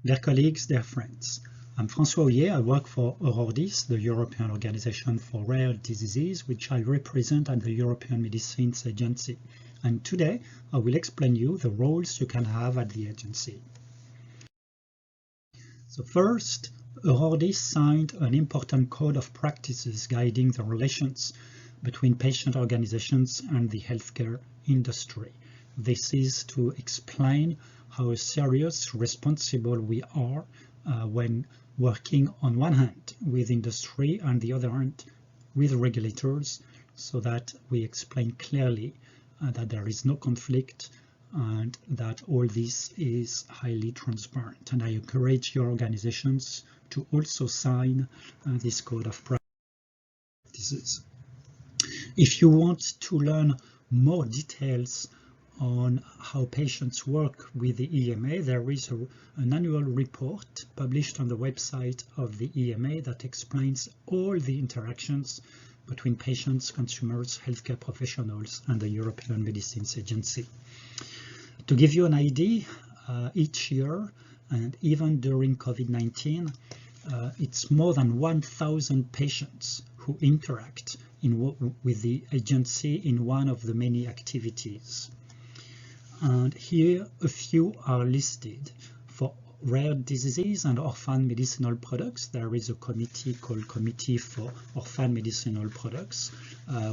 Dear colleagues, dear friends, I'm Francois Houyez. I work for Houyez, the European Organization for Rare Diseases, which I represent at the European Medicines Agency. And today I will explain you the roles you can have at the agency. So first, Houyez signed an important code of practices guiding the relations between patient organizations and the healthcare industry. This is to explain how serious, responsible we are when working on one hand with industry and the other hand with regulators, so that we explain clearly that there is no conflict and that all this is highly transparent. And I encourage your organizations to also sign this code of practices. If you want to learn more details on how patients work with the EMA, there is an annual report published on the website of the EMA that explains all the interactions between patients, consumers, healthcare professionals, and the European Medicines Agency. To give you an idea, each year, and even during COVID-19, it's more than 1,000 patients who interact with the agency in one of the many activities. And here a few are listed. For rare diseases and orphan medicinal products, there is a committee called Committee for Orphan Medicinal Products,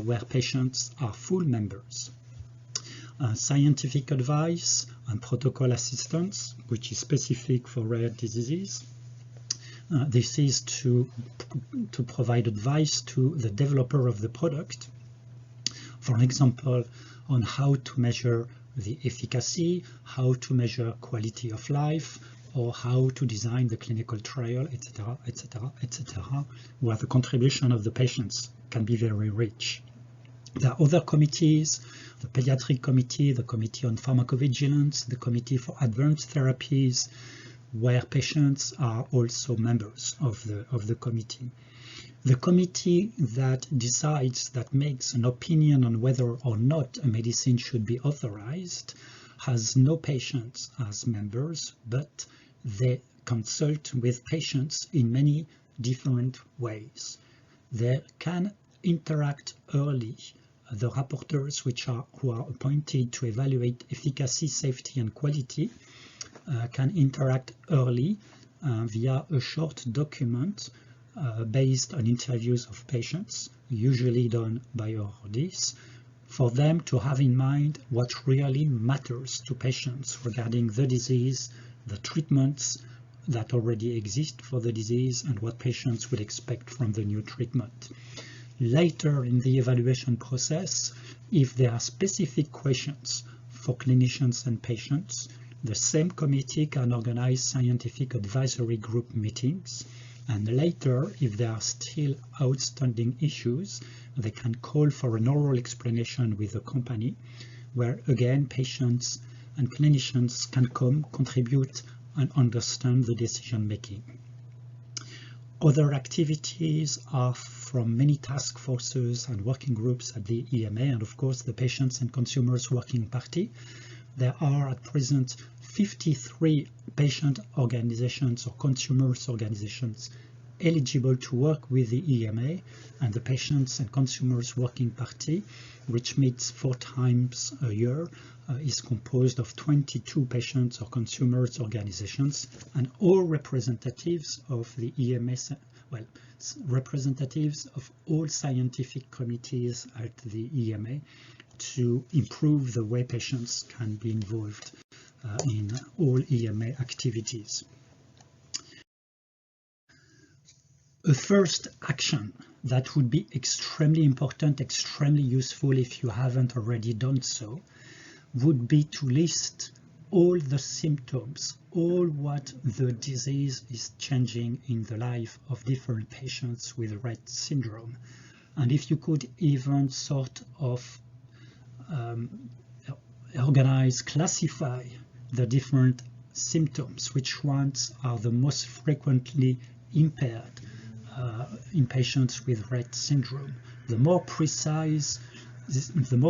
where patients are full members. Scientific advice and protocol assistance, which is specific for rare diseases. This is to provide advice to the developer of the product, for example, on how to measure the efficacy, how to measure quality of life, or how to design the clinical trial, etc., etc., etc., where the contribution of the patients can be very rich. There are other committees, the Pediatric Committee, the Committee on Pharmacovigilance, the Committee for Advanced Therapies, where patients are also members of the committee. The committee that decides, that makes an opinion on whether or not a medicine should be authorized, has no patients as members, but they consult with patients in many different ways. They can interact early. The rapporteurs who are appointed to evaluate efficacy, safety, and quality can interact early via a short document based on interviews of patients, usually done by Houyez, for them to have in mind what really matters to patients regarding the disease, the treatments that already exist for the disease, and what patients would expect from the new treatment. Later in the evaluation process, if there are specific questions for clinicians and patients, the same committee can organize scientific advisory group meetings, and later, if there are still outstanding issues, they can call for an oral explanation with the company, where again patients and clinicians can contribute and understand the decision making. Other activities are from many task forces and working groups at the EMA, and of course the Patients and Consumers Working Party. There are at present 53 patient organizations or consumers organizations eligible to work with the EMA, and the Patients and Consumers Working Party, which meets 4 times a year, is composed of 22 patients or consumers organizations, and all representatives of the EMA, well, representatives of all scientific committees at the EMA, to improve the way patients can be involved in all EMA activities. A first action that would be extremely important, extremely useful if you haven't already done so, would be to list all the symptoms, all what the disease is changing in the life of different patients with Rett syndrome. And if you could even sort of organize, classify the different symptoms, which ones are the most frequently impaired in patients with Rett syndrome. The more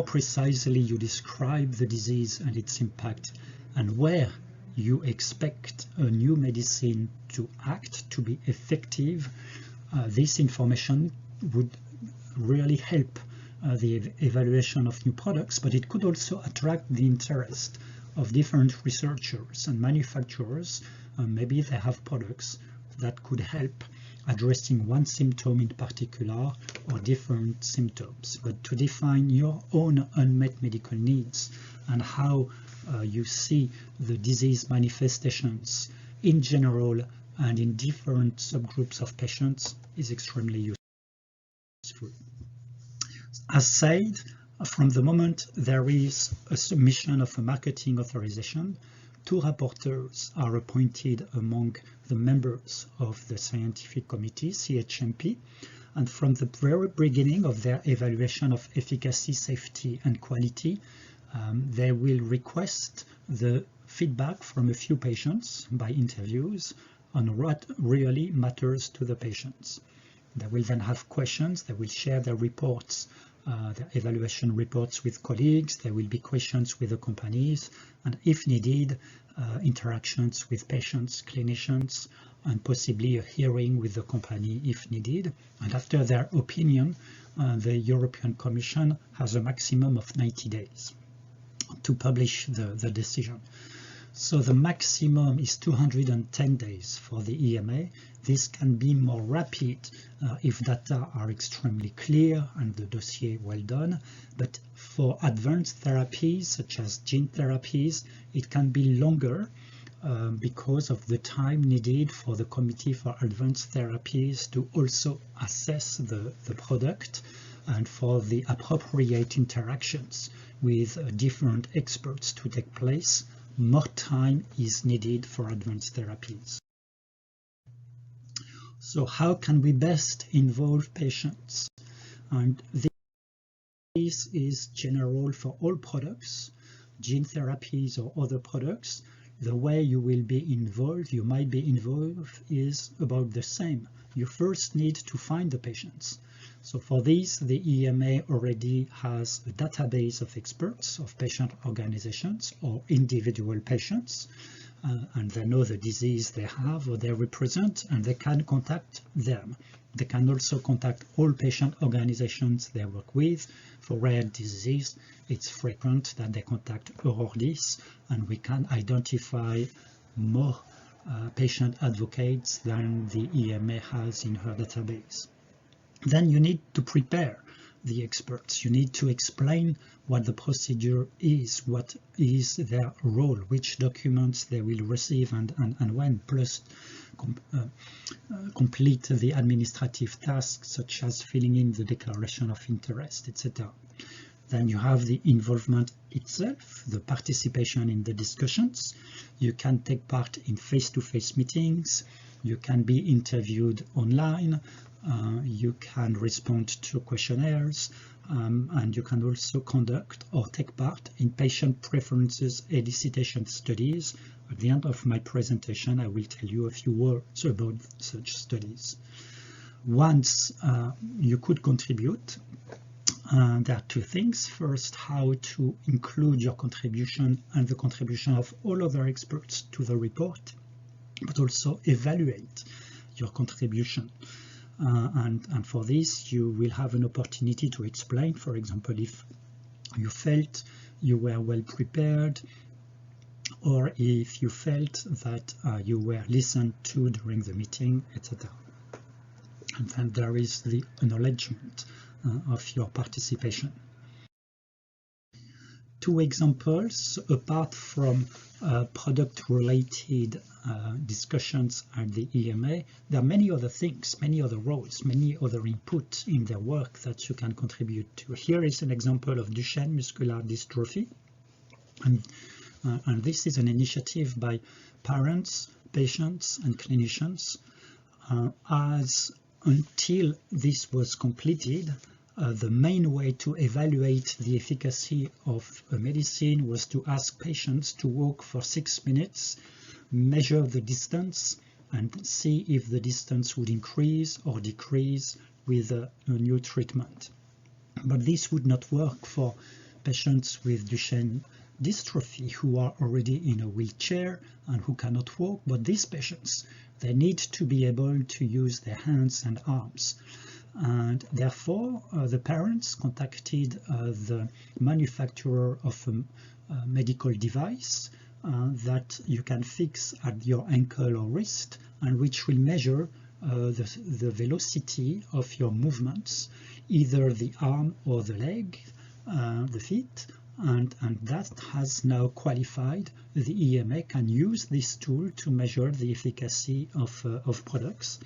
precisely you describe the disease and its impact, and where you expect a new medicine to act, to be effective, this information would really help the evaluation of new products, but it could also attract the interest of different researchers and manufacturers. Maybe they have products that could help addressing one symptom in particular or different symptoms. But to define your own unmet medical needs and how you see the disease manifestations in general and in different subgroups of patients is extremely useful. As said, from the moment there is a submission of a marketing authorization, 2 rapporteurs are appointed among the members of the scientific committee, CHMP, and from the very beginning of their evaluation of efficacy, safety, and quality, they will request the feedback from a few patients by interviews on what really matters to the patients. They will then have questions, they will share their reports, their evaluation reports with colleagues, there will be questions with the companies, and if needed, interactions with patients, clinicians, and possibly a hearing with the company if needed. And after their opinion, the European Commission has a maximum of 90 days to publish the decision. So the maximum is 210 days for the EMA. This can be more rapid if data are extremely clear and the dossier well done, but for advanced therapies such as gene therapies, it can be longer because of the time needed for the Committee for Advanced Therapies to also assess the product and for the appropriate interactions with different experts to take place. More time is needed for advanced therapies. So how can we best involve patients? And this is general for all products, gene therapies or other products. The way you will be involved, you might be involved, is about the same. You first need to find the patients. So for this, the EMA already has a database of experts, of patient organizations or individual patients, and they know the disease they have or they represent, and they can contact them. They can also contact all patient organizations they work with. For rare disease, it's frequent that they contact Houyez, and we can identify more patient advocates than the EMA has in her database. Then you need to prepare the experts. You need to explain what the procedure is, what is their role, which documents they will receive and when, plus complete the administrative tasks such as filling in the declaration of interest, etc. Then you have the involvement itself, the participation in the discussions. You can take part in face-to-face meetings. You can be interviewed online. You can respond to questionnaires, and you can also conduct or take part in patient preferences elicitation studies. At the end of my presentation, I will tell you a few words about such studies. Once you could contribute, there are 2 things. First, how to include your contribution and the contribution of all other experts to the report, but also evaluate your contribution. And for this, you will have an opportunity to explain, for example, if you felt you were well prepared, or if you felt that you were listened to during the meeting, etc. And then there is the acknowledgement of your participation. 2 examples, apart from product-related discussions at the EMA, there are many other things, many other roles, many other inputs in their work that you can contribute to. Here is an example of Duchenne muscular dystrophy. And this is an initiative by parents, patients, and clinicians. As until this was completed, the main way to evaluate the efficacy of a medicine was to ask patients to walk for 6 minutes, measure the distance, and see if the distance would increase or decrease with a new treatment. But this would not work for patients with Duchenne dystrophy who are already in a wheelchair and who cannot walk, but these patients, they need to be able to use their hands and arms. And therefore, the parents contacted the manufacturer of a medical device that you can fix at your ankle or wrist, and which will measure the velocity of your movements, either the arm or the leg, the feet, and that has now qualified. The EMA can use this tool to measure the efficacy of products.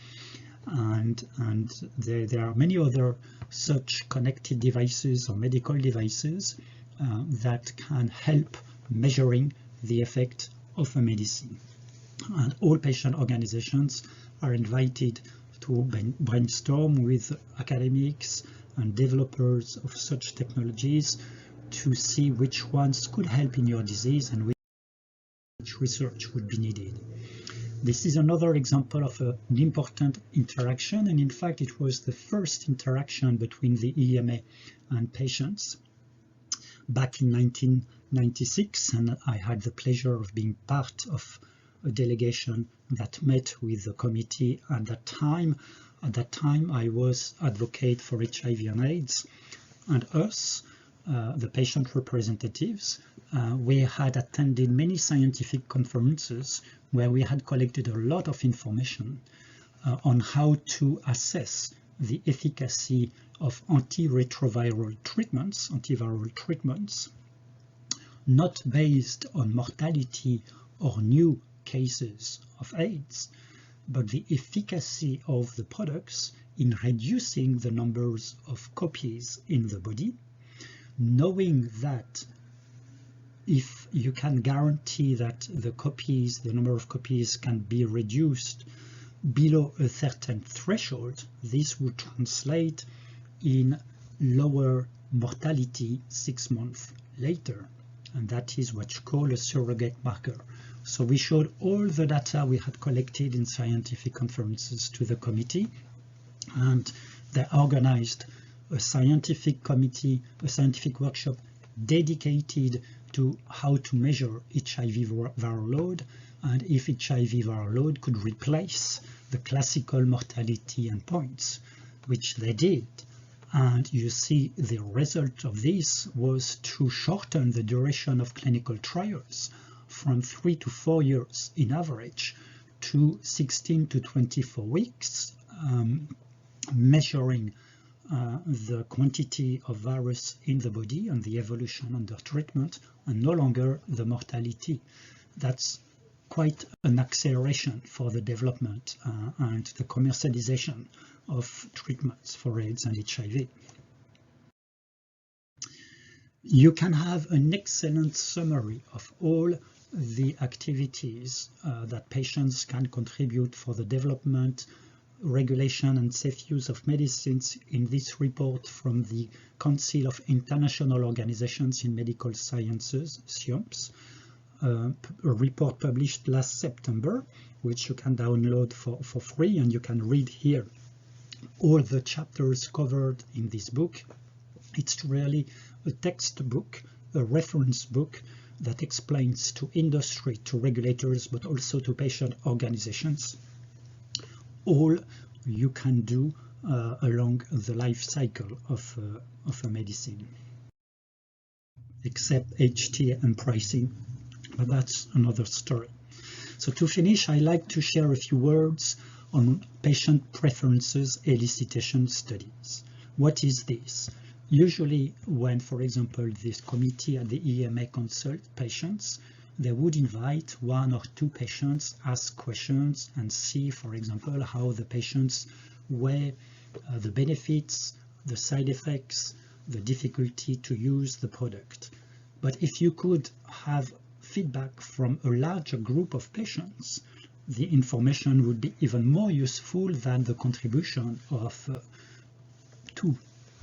And there are many other such connected devices or medical devices that can help measuring the effect of a medicine. And all patient organizations are invited to brainstorm with academics and developers of such technologies to see which ones could help in your disease and which research would be needed. This is another example of an important interaction, and in fact it was the first interaction between the EMA and patients back in 1996, and I had the pleasure of being part of a delegation that met with the committee at that time. At that time I was advocate for HIV and AIDS, and us, the patient representatives, we had attended many scientific conferences where we had collected a lot of information on how to assess the efficacy of antiretroviral treatments, not based on mortality or new cases of AIDS, but the efficacy of the products in reducing the numbers of copies in the body, knowing that if you can guarantee that the number of copies can be reduced below a certain threshold, this would translate in lower mortality 6 months later. And that is what's called a surrogate marker. So we showed all the data we had collected in scientific conferences to the committee, and they organized a scientific committee, a scientific workshop dedicated to how to measure HIV viral load, and if HIV viral load could replace the classical mortality endpoints, which they did. And you see the result of this was to shorten the duration of clinical trials from 3 to 4 years in average to 16 to 24 weeks, measuring the quantity of virus in the body and the evolution under treatment, and no longer the mortality. That's quite an acceleration for the development and the commercialization of treatments for AIDS and HIV. You can have an excellent summary of all the activities that patients can contribute for the development, regulation and safe use of medicines in this report from the Council of International Organizations in Medical Sciences, CIOMS, a report published last September, which you can download for free, and you can read here all the chapters covered in this book. It's really a textbook, a reference book that explains to industry, to regulators, but also to patient organizations all you can do along the life cycle of a medicine, except HTA and pricing, but that's another story. So to finish, I like to share a few words on patient preferences elicitation studies. What is this? Usually when, for example, this committee at the EMA consult patients, they would invite 1 or 2 patients, ask questions, and see, for example, how the patients weigh the benefits, the side effects, the difficulty to use the product. But if you could have feedback from a larger group of patients, the information would be even more useful than the contribution of 2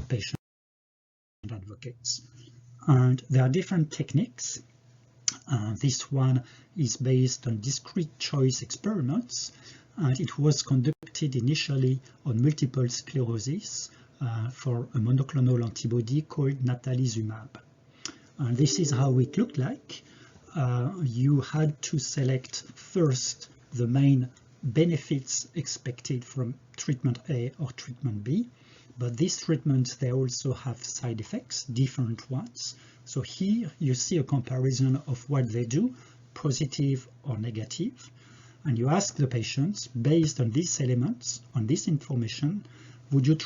patient advocates. And there are different techniques. This one is based on discrete choice experiments, and it was conducted initially on multiple sclerosis for a monoclonal antibody called natalizumab. And this is how it looked like. You had to select first the main benefits expected from treatment A or treatment B, but these treatments, they also have side effects, different ones. So here you see a comparison of what they do, positive or negative, and you ask the patients, based on these elements, on this information, would you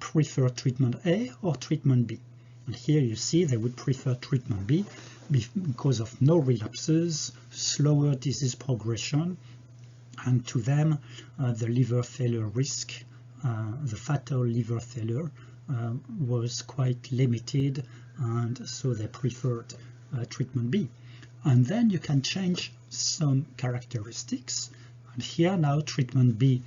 prefer treatment A or treatment B? And here you see they would prefer treatment B because of no relapses, slower disease progression, and to them the liver failure risk, the fatal liver failure was quite limited, and so they preferred treatment B. And then you can change some characteristics, and here now treatment B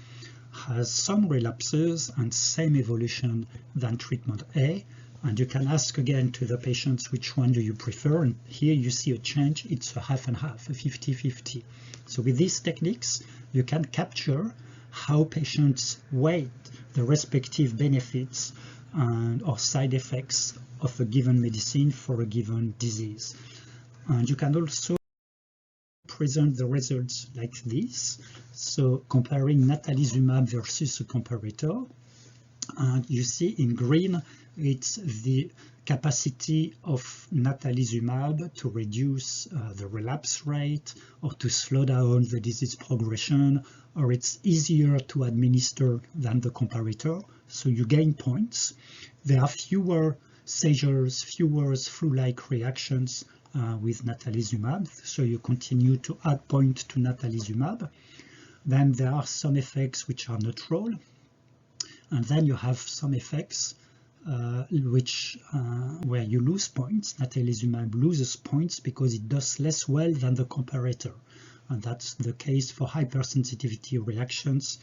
has some relapses and same evolution than treatment A, and you can ask again to the patients which one do you prefer, and here you see a change, it's a half and half, a 50-50. So with these techniques you can capture how patients weight the respective benefits and or side effects of a given medicine for a given disease. And you can also present the results like this, so comparing natalizumab versus a comparator, and you see in green it's the capacity of natalizumab to reduce the relapse rate or to slow down the disease progression, or it's easier to administer than the comparator, so you gain points. There are fewer seizures, fewer flu-like reactions with natalizumab, so you continue to add points to natalizumab. Then there are some effects which are neutral, and then you have some effects where you lose points. Natalizumab loses points because it does less well than the comparator, and that's the case for hypersensitivity reactions,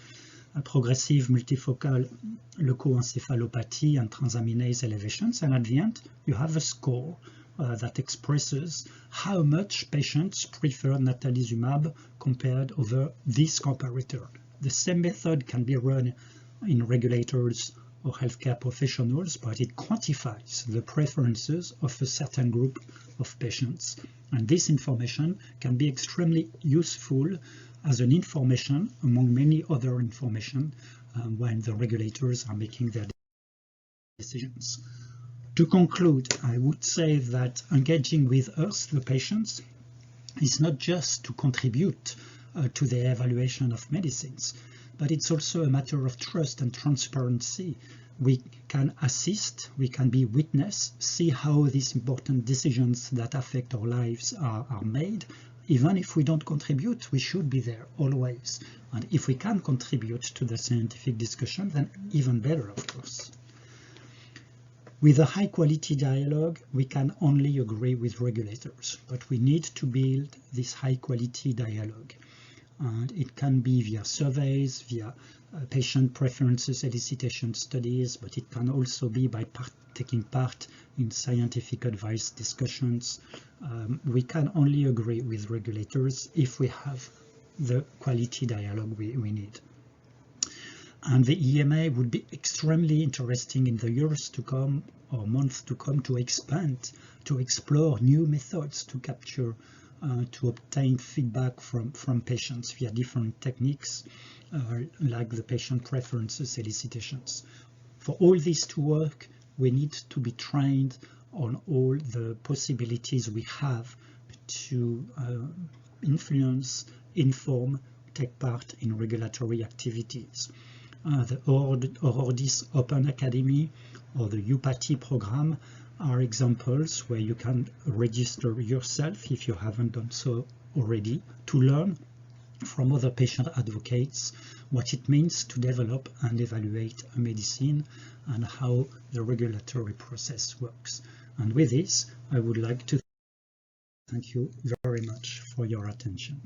progressive multifocal leukoencephalopathy, and transaminase elevations. And at the end you have a score that expresses how much patients prefer natalizumab compared over this comparator. The same method can be run in regulators or healthcare professionals, but it quantifies the preferences of a certain group of patients. And this information can be extremely useful as an information among many other information when the regulators are making their decisions. To conclude, I would say that engaging with us, the patients, is not just to contribute to the evaluation of medicines, but it's also a matter of trust and transparency. We can assist, we can be witness, see how these important decisions that affect our lives are made. Even if we don't contribute, we should be there always. And if we can contribute to the scientific discussion, then even better, of course. With a high-quality dialogue, we can only agree with regulators, but we need to build this high-quality dialogue. And it can be via surveys, via patient preferences elicitation studies, but it can also be by taking part in scientific advice discussions. We can only agree with regulators if we have the quality dialogue we need. And the EMA would be extremely interesting in the years to come or months to come to expand, to explore new methods to capture, to obtain feedback from patients via different techniques like the patient preferences elicitations. For all this to work, we need to be trained on all the possibilities we have to influence, inform, take part in regulatory activities. The Houyez Open Academy or the UPATI program are examples where you can register yourself, if you haven't done so already, to learn from other patient advocates what it means to develop and evaluate a medicine and how the regulatory process works. And with this, I would like to thank you very much for your attention.